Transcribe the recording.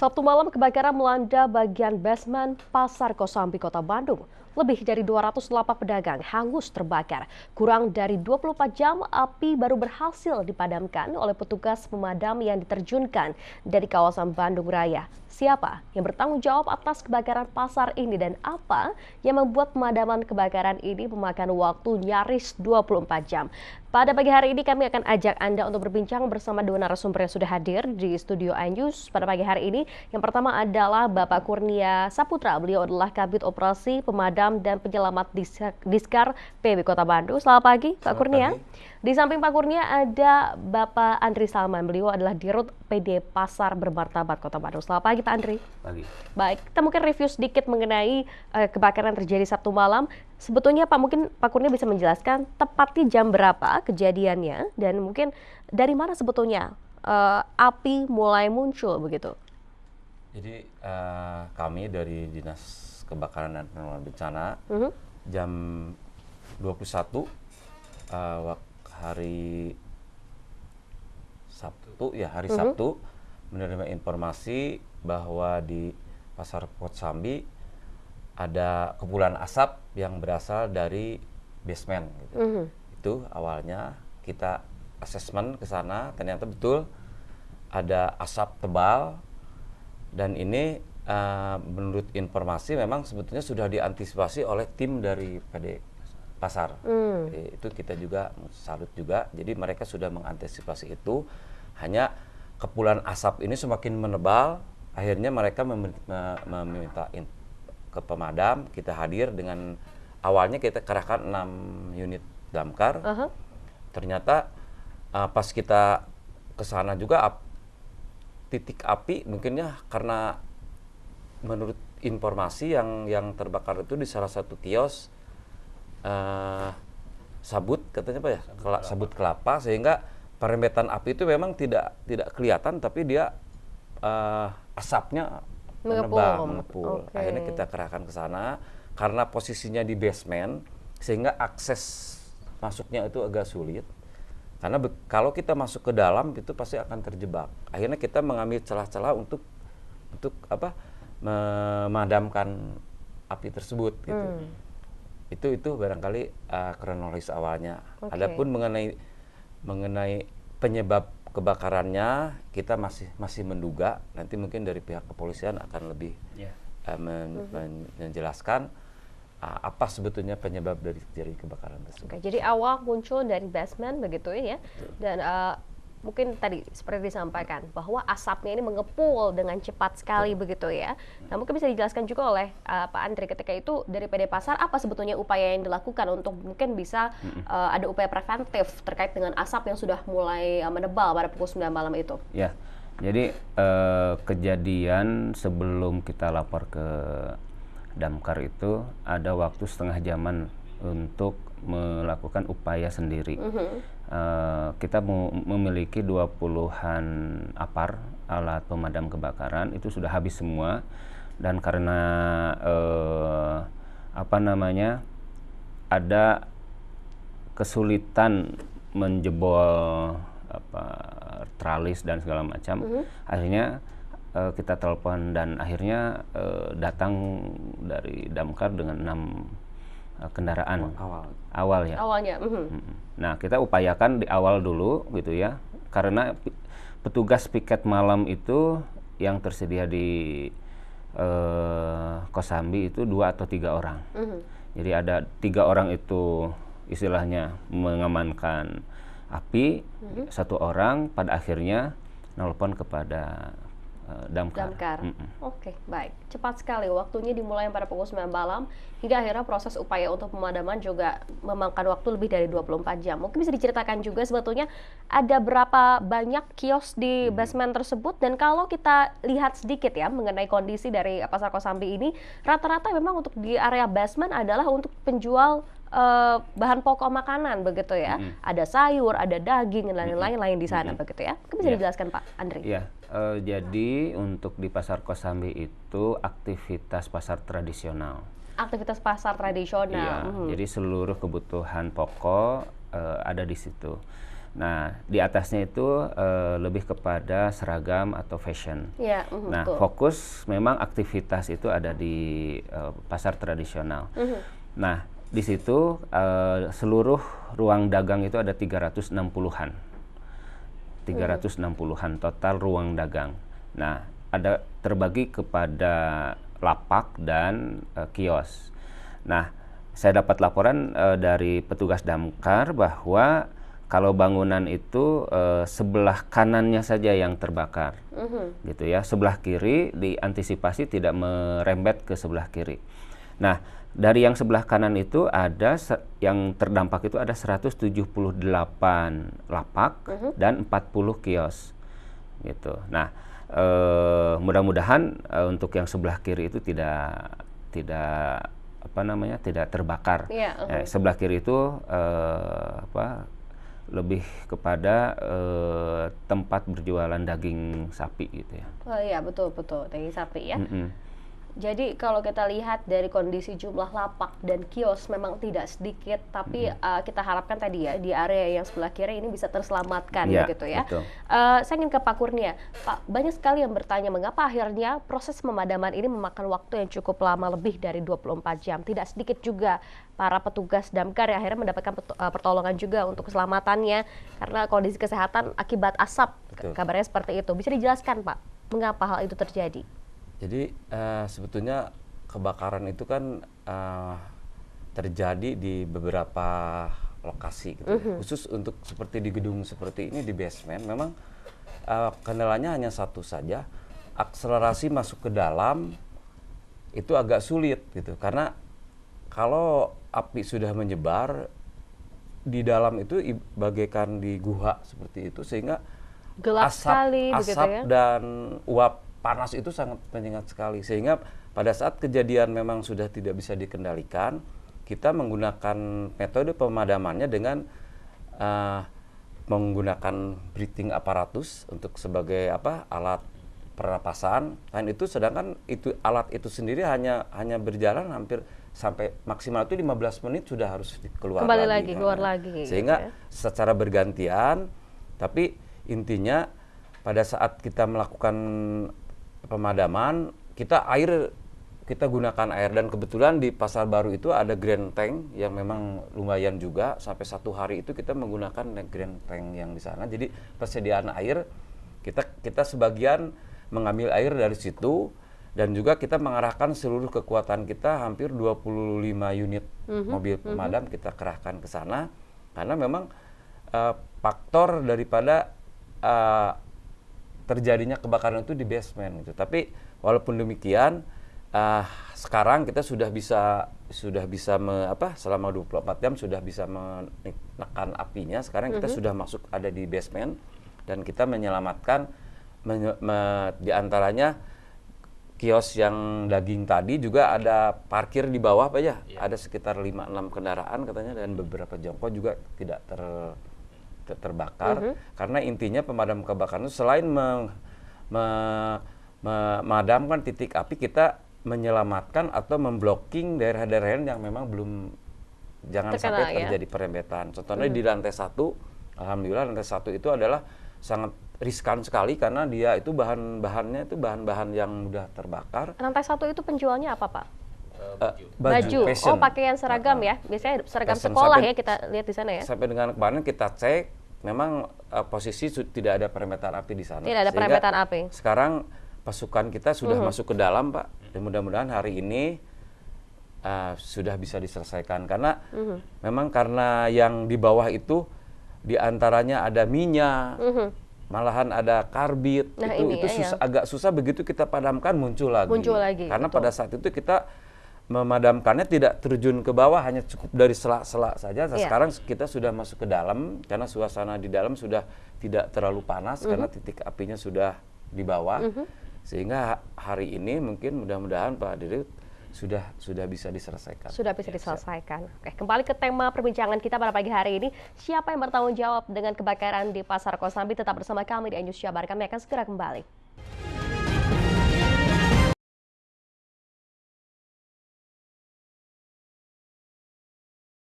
Sabtu malam kebakaran melanda bagian basement Pasar Kosambi, Kota Bandung. Lebih dari 200 lapak pedagang hangus terbakar. Kurang dari 24 jam, api baru berhasil dipadamkan oleh petugas pemadam yang diterjunkan dari kawasan Bandung Raya. Siapa yang bertanggung jawab atas kebakaran pasar ini dan apa yang membuat pemadaman kebakaran ini memakan waktu nyaris 24 jam? Pada pagi hari ini kami akan ajak Anda untuk berbincang bersama dua narasumber yang sudah hadir di studio iNews pada pagi hari ini. Yang pertama adalah Bapak Kurnia Saputra. Beliau adalah Kabid Operasi Pemadam dan Penyelamat Diskar PB Kota Bandung. Selamat pagi, Pak Kurnia. Di samping Pak Kurnia ada Bapak Andri Salman. Beliau adalah Dirut PD Pasar Bermartabat Kota Bandung. Selamat pagi, Pak Andri. Pagi. Baik, kita mungkin review sedikit mengenai kebakaran terjadi Sabtu malam. Sebetulnya mungkin Pak Kurnia bisa menjelaskan tepatnya jam berapa kejadiannya dan mungkin dari mana sebetulnya api mulai muncul begitu. Jadi kami dari Dinas Kebakaran dan Penanggulangan Bencana jam 21 hari Sabtu menerima informasi bahwa di Pasar Kosambi ada kepulan asap yang berasal dari basement gitu. Itu awalnya kita asesmen ke sana, ternyata betul ada asap tebal dan ini menurut informasi memang sebetulnya sudah diantisipasi oleh tim dari PD Pasar. Itu kita juga salut juga. Jadi mereka sudah mengantisipasi itu. Hanya kepulan asap ini semakin menebal, akhirnya mereka meminta ke pemadam. Kita hadir dengan awalnya kita kerahkan 6 unit damkar. Ternyata pas kita ke sana juga titik api mungkinnya karena menurut informasi yang terbakar itu di salah satu kios sabut katanya Pak ya, sabut kelapa, sehingga perembetan api itu memang tidak kelihatan tapi dia asapnya mengepul. Okay. Akhirnya kita kerahkan ke sana karena posisinya di basement sehingga akses masuknya itu agak sulit. Karena kalau kita masuk ke dalam itu pasti akan terjebak. Akhirnya kita mengambil celah-celah untuk memadamkan api tersebut gitu. Itu barangkali kronologis awalnya. Okay. Adapun mengenai penyebab kebakarannya kita masih menduga, nanti mungkin dari pihak kepolisian akan lebih menjelaskan apa sebetulnya penyebab dari terjadi kebakaran tersebut. Oke, jadi awal muncul dari basement begitu ya, dan mungkin tadi seperti disampaikan bahwa asapnya ini mengepul dengan cepat sekali begitu ya. Nah mungkin bisa dijelaskan juga oleh Pak Andri ketika itu dari PD Pasar apa sebetulnya upaya yang dilakukan untuk mungkin bisa ada upaya preventif terkait dengan asap yang sudah mulai menebal pada pukul 9 malam itu. Ya, jadi kejadian sebelum kita lapor ke damkar itu ada waktu setengah jaman untuk melakukan upaya sendiri. Kita memiliki 20-an apar alat pemadam kebakaran, itu sudah habis semua, dan karena ada kesulitan menjebol tralis dan segala macam, akhirnya kita telepon dan akhirnya datang dari damkar dengan 6 kendaraan awalnya. Nah kita upayakan di awal dulu gitu ya, karena petugas piket malam itu yang tersedia di Kosambi itu 2 atau 3 orang. Jadi ada 3 orang itu istilahnya mengamankan api, 1 orang pada akhirnya nelpon kepada damkar. Oke, baik. Cepat sekali waktunya dimulai pada pukul 9 malam hingga akhirnya proses upaya untuk pemadaman juga memakan waktu lebih dari 24 jam. Mungkin bisa diceritakan juga sebetulnya ada berapa banyak kios di basement tersebut, dan kalau kita lihat sedikit ya mengenai kondisi dari Pasar Kosambi ini, rata-rata memang untuk di area basement adalah untuk penjual bahan pokok makanan begitu ya. Ada sayur, ada daging dan lain-lain di sana begitu ya. Mungkin bisa dijelaskan Pak Andri. Ya, jadi untuk di Pasar Kosambi itu aktivitas pasar tradisional. Aktivitas pasar tradisional. Iya, jadi seluruh kebutuhan pokok ada di situ. Nah, di atasnya itu lebih kepada seragam atau fashion. Ya, Nah, betul. fokus memang aktivitas itu ada di pasar tradisional. Nah, di situ seluruh ruang dagang itu ada 360-an. 360-an total ruang dagang. Nah, ada terbagi kepada lapak dan kios. Nah, saya dapat laporan dari petugas damkar bahwa kalau bangunan itu sebelah kanannya saja yang terbakar, gitu ya. Sebelah kiri diantisipasi tidak merembet ke sebelah kiri. Nah, dari yang sebelah kanan itu ada yang terdampak itu ada 178 lapak dan 40 kios, gitu. Nah, mudah-mudahan untuk yang sebelah kiri itu tidak terbakar. Sebelah kiri itu lebih kepada tempat berjualan daging sapi gitu ya. Oh iya, betul daging sapi ya. Jadi kalau kita lihat dari kondisi jumlah lapak dan kios memang tidak sedikit, tapi kita harapkan tadi ya di area yang sebelah kiri ini bisa terselamatkan begitu ya. Saya ingin ke Pak Kurnia. Pak, banyak sekali yang bertanya mengapa akhirnya proses pemadaman ini memakan waktu yang cukup lama, lebih dari 24 jam. Tidak sedikit juga para petugas damkar yang akhirnya mendapatkan pertolongan juga untuk keselamatannya karena kondisi kesehatan akibat asap. Kabarnya seperti itu. Bisa dijelaskan Pak, mengapa hal itu terjadi? Jadi sebetulnya kebakaran itu kan terjadi di beberapa lokasi gitu. Khusus untuk seperti di gedung seperti ini di basement memang kendalanya hanya satu saja, akselerasi masuk ke dalam itu agak sulit gitu. Karena kalau api sudah menyebar di dalam itu bagaikan di guha seperti itu, sehingga gelap sekali begitu ya. Dan uap panas itu sangat menyengat sekali, sehingga pada saat kejadian memang sudah tidak bisa dikendalikan, kita menggunakan metode pemadamannya dengan menggunakan breathing apparatus untuk sebagai alat pernapasan. Dan itu sedangkan alat itu sendiri hanya berjalan hampir sampai maksimal itu 15 menit sudah harus keluar lagi. Keluar lagi. Sehingga gitu ya. Secara bergantian, tapi intinya pada saat kita melakukan pemadaman, kita gunakan air, dan kebetulan di Pasar Baru itu ada grand tank yang memang lumayan juga, sampai 1 hari itu kita menggunakan grand tank yang di sana. Jadi persediaan air kita sebagian mengambil air dari situ, dan juga kita mengarahkan seluruh kekuatan kita, hampir 25 unit mobil pemadam kita kerahkan ke sana, karena memang faktor daripada terjadinya kebakaran itu di basement gitu. Tapi walaupun demikian, sekarang kita sudah bisa selama 24 jam sudah bisa menekan apinya. Sekarang kita sudah masuk ada di basement, dan kita menyelamatkan di antaranya kios yang daging tadi, juga ada parkir di bawah Pak ya. Ada sekitar 5-6 kendaraan katanya, dan beberapa jongkok juga tidak terbakar. Karena intinya pemadam kebakaran itu selain memadamkan titik api, kita menyelamatkan atau memblocking daerah-daerah yang memang belum jangan sampai terjadi perembetan. Contohnya di lantai 1, alhamdulillah lantai 1 itu adalah sangat riskan sekali karena dia itu bahan-bahannya itu bahan-bahan yang mudah terbakar. Lantai 1 itu penjualnya apa Pak? Baju. Oh, pakaian seragam ya. Biasanya seragam sekolah ya kita lihat di sana ya. Sampai dengan kemarin kita cek, memang posisi tidak ada perembetan api di sana. Tidak ada perembetan api. Sekarang pasukan kita sudah masuk ke dalam Pak, dan mudah-mudahan hari ini sudah bisa diselesaikan. Karena memang karena yang di bawah itu diantaranya ada minyak, malahan ada karbit, itu agak susah begitu kita padamkan muncul lagi. Karena betul. Pada saat itu kita memadamkannya tidak terjun ke bawah, hanya cukup dari selak-selak saja. Sekarang kita sudah masuk ke dalam karena suasana di dalam sudah tidak terlalu panas karena titik apinya sudah di bawah. Sehingga hari ini mungkin mudah-mudahan Pak Dirut sudah bisa diselesaikan. Sudah bisa diselesaikan. Oke, kembali ke tema perbincangan kita pada pagi hari ini. Siapa yang bertanggung jawab dengan kebakaran di Pasar Kosambi? Tetap bersama kami di News Jabar. Kami akan segera kembali.